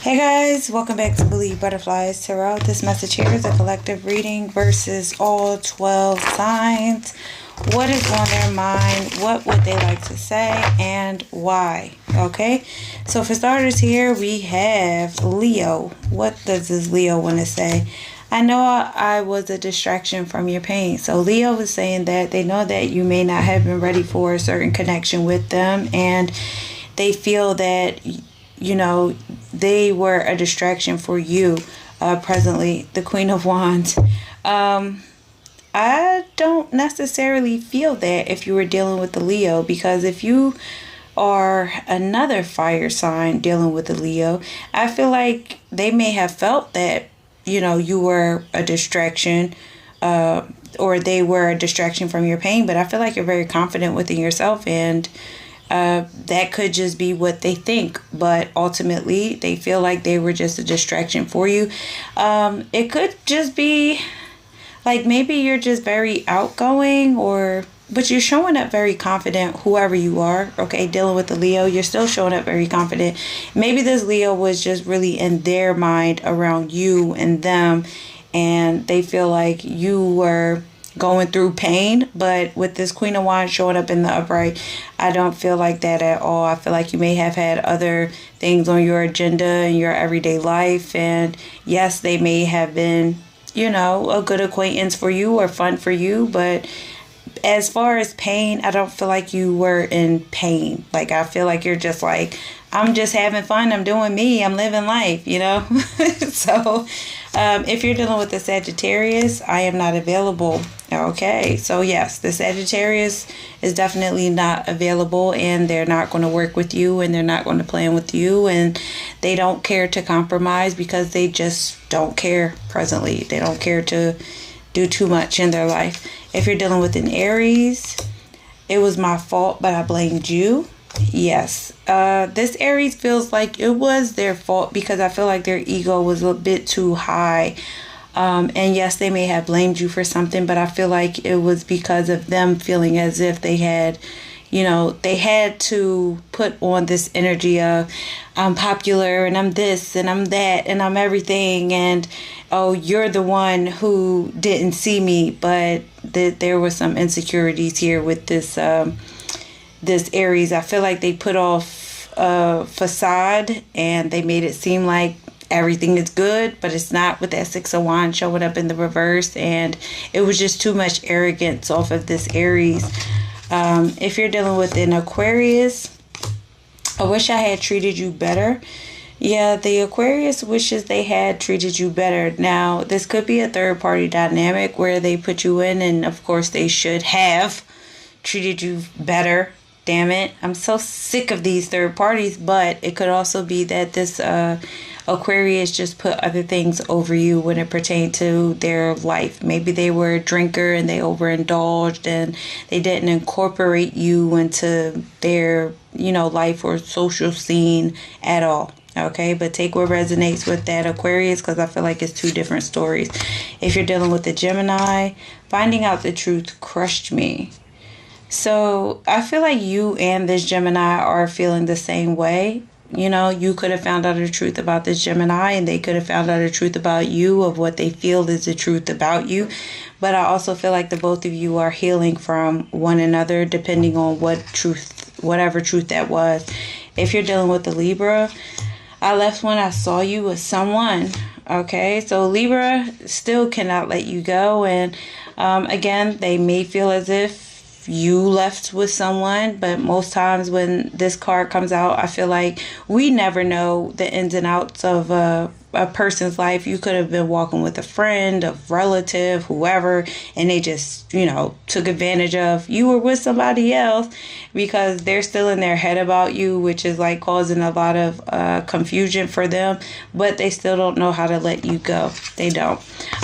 Hey guys, welcome back to Believe Butterflies Tarot. This message here is a collective reading versus all 12 signs. What is on their mind? What would they like to say? And why? Okay, so for starters here, we have Leo. What does this Leo want to say? I know I was a distraction from your pain. So Leo is saying that they know that you may not have been ready for a certain connection with them. And they feel that, you know, they were a distraction for you presently. The Queen of Wands. I don't necessarily feel that if you were dealing with the Leo, because if you are another fire sign dealing with the Leo, I feel like they may have felt that, you know, you were a distraction or they were a distraction from your pain. But I feel like you're very confident within yourself, and that could just be what they think, but ultimately they feel like they were just a distraction for you. It could just be like maybe you're just very outgoing, but you're showing up very confident, whoever you are. Okay, dealing with the Leo, you're still showing up very confident. Maybe this Leo was just really in their mind around you and them, and they feel like you were going through pain. But with this Queen of Wands showing up in the upright, I don't feel like that at all. I feel like you may have had other things on your agenda in your everyday life, and yes, they may have been, you know, a good acquaintance for you or fun for you, but as far as pain, I don't feel like you were in pain. Like, I feel like you're just like, I'm just having fun, I'm doing me, I'm living life, you know. So if you're dealing with the Sagittarius, I am not available. Okay, so yes, the Sagittarius is definitely not available, and they're not going to work with you, and they're not going to plan with you, and they don't care to compromise because they just don't care presently. They don't care to do too much in their life. If you're dealing with an Aries, it was my fault, but I blamed you. Yes, this Aries feels like it was their fault because I feel like their ego was a bit too high. And yes, they may have blamed you for something, but I feel like it was because of them feeling as if they had, you know, they had to put on this energy of, I'm popular and I'm this and I'm that and I'm everything. And, oh, you're the one who didn't see me. But there were some insecurities here with this, this Aries. I feel like they put off a facade and they made it seem like everything is good, but it's not, with that Six of Wands showing up in the reverse. And it was just too much arrogance off of this Aries. If you're dealing with an Aquarius, I wish I had treated you better. Yeah, the Aquarius wishes they had treated you better. Now, this could be a third party dynamic where they put you in, and of course they should have treated you better. Damn it, I'm so sick of these third parties. But it could also be that this Aquarius just put other things over you when it pertained to their life. Maybe they were a drinker and they overindulged and they didn't incorporate you into their, you know, life or social scene at all. Okay, but take what resonates with that Aquarius, because I feel like it's two different stories. If you're dealing with the Gemini, finding out the truth crushed me. So I feel like you and this Gemini are feeling the same way. You know, you could have found out the truth about this Gemini, and they could have found out the truth about you, of what they feel is the truth about you. But I also feel like the both of you are healing from one another, depending on what truth, whatever truth that was. If you're dealing with the Libra, I left when I saw you with someone. Okay, so Libra still cannot let you go. And again, they may feel as if you left with someone, but most times when this card comes out, I feel like we never know the ins and outs of a person's life. You could have been walking with a friend, a relative, whoever, and they just, you know, took advantage of you were with somebody else because they're still in their head about you, which is like causing a lot of confusion for them, but they still don't know how to let you go. They don't.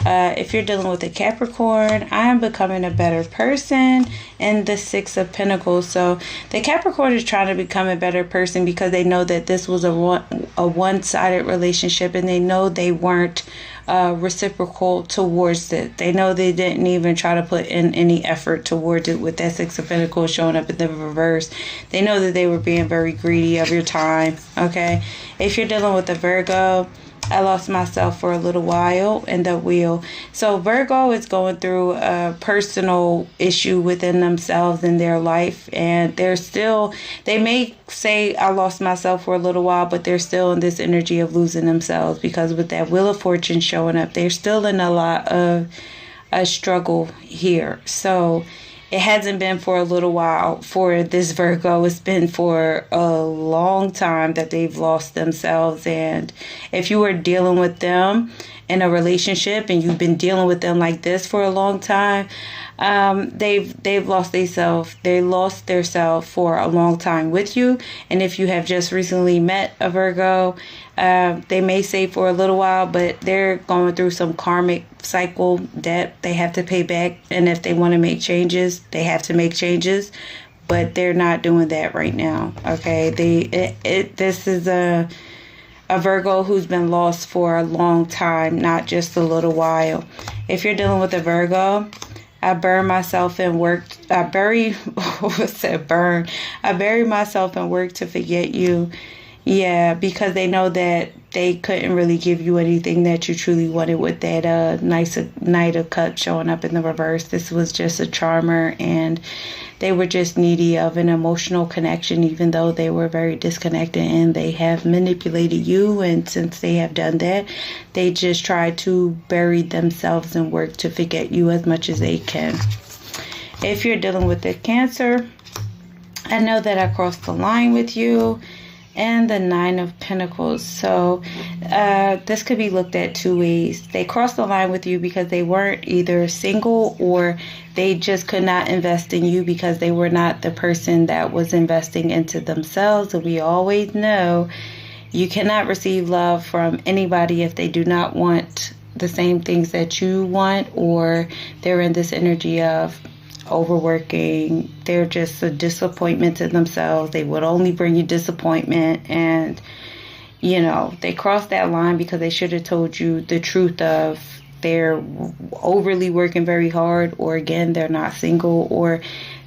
If you're dealing with a Capricorn, I am becoming a better person, and the Six of Pentacles. So the Capricorn is trying to become a better person because they know that this was a one-sided relationship, and they know they weren't reciprocal towards it. They know they didn't even try to put in any effort towards it with that Six of Pentacles showing up in the reverse. They know that they were being very greedy of your time, okay? If you're dealing with a Virgo, I lost myself for a little while in the wheel. So Virgo is going through a personal issue within themselves in their life. And they may say, I lost myself for a little while, but they're still in this energy of losing themselves. Because with that Wheel of Fortune showing up, they're still in a lot of a struggle here. So it hasn't been for a little while for this Virgo. It's been for a long time that they've lost themselves. And if you were dealing with them in a relationship and you've been dealing with them like this for a long time, they've lost themselves. They lost their self for a long time with you. And if you have just recently met a Virgo, they may say for a little while, but they're going through some karmic cycle debt they have to pay back. And if they want to make changes, they have to make changes. But they're not doing that right now. Okay, this is a Virgo who's been lost for a long time, not just a little while. If you're dealing with a Virgo, I bury myself in work. I bury myself in work to forget you. Yeah, because they know that they couldn't really give you anything that you truly wanted with that nice Knight of Cups showing up in the reverse. This was just a charmer, and they were just needy of an emotional connection, even though they were very disconnected, and they have manipulated you. And since they have done that, they just try to bury themselves in work to forget you as much as they can. If you're dealing with the Cancer, I know that I crossed the line with you. And the Nine of Pentacles. So this could be looked at two ways. They crossed the line with you because they weren't either single, or they just could not invest in you because they were not the person that was investing into themselves. And we always know you cannot receive love from anybody if they do not want the same things that you want, or they're in this energy of overworking. They're just a disappointment to themselves. They would only bring you disappointment. And they crossed that line because they should have told you the truth of they're overly working very hard, or again, they're not single, or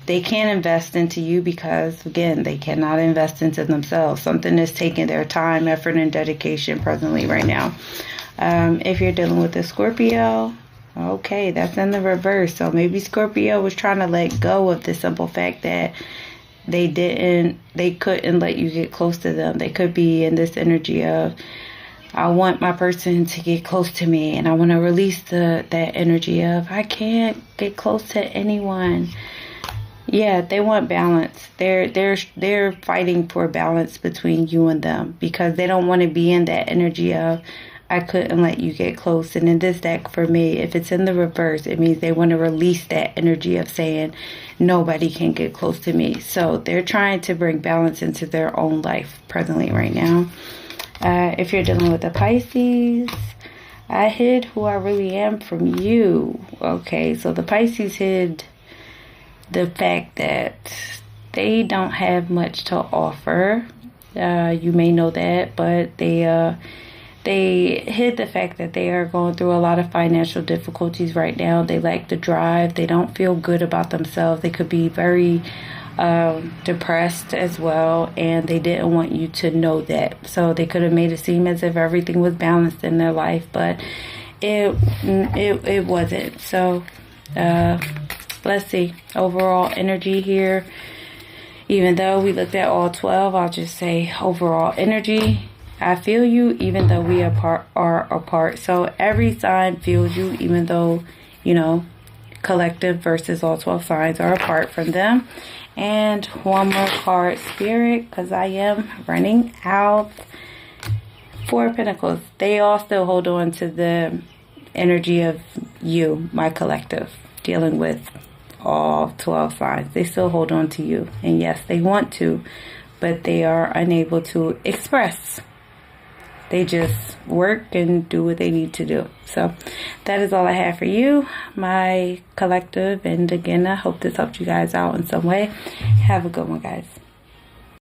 they can't invest into you because, again, they cannot invest into themselves. Something is taking their time, effort, and dedication presently right now. If you're dealing with a Scorpio, okay, that's in the reverse. So maybe Scorpio was trying to let go of the simple fact that they couldn't let you get close to them. They could be in this energy of, I want my person to get close to me, and I want to release that energy of, I can't get close to anyone. Yeah, they want balance. They're fighting for balance between you and them, because they don't want to be in that energy of, I couldn't let you get close. And in this deck, for me, if it's in the reverse, it means they want to release that energy of saying, nobody can get close to me. So they're trying to bring balance into their own life presently right now. If you're dealing with a Pisces, I hid who I really am from you. Okay, so the Pisces hid the fact that they don't have much to offer. You may know that, but they hid the fact that they are going through a lot of financial difficulties right now. They lack the drive. They don't feel good about themselves. They could be very depressed as well, and they didn't want you to know that. So they could have made it seem as if everything was balanced in their life, but it wasn't. So let's see. Overall energy here, even though we looked at all 12, I'll just say overall energy, I feel you even though we are apart. So every sign feels you, even though, collective versus all 12 signs are apart from them. And one more card, Spirit, because I am running out. Four of Pentacles. They all still hold on to the energy of you, my collective, dealing with all 12 signs. They still hold on to you. And yes, they want to, but they are unable to express. They just work and do what they need to do. So that is all I have for you, my collective. And again, I hope this helped you guys out in some way. Have a good one, guys.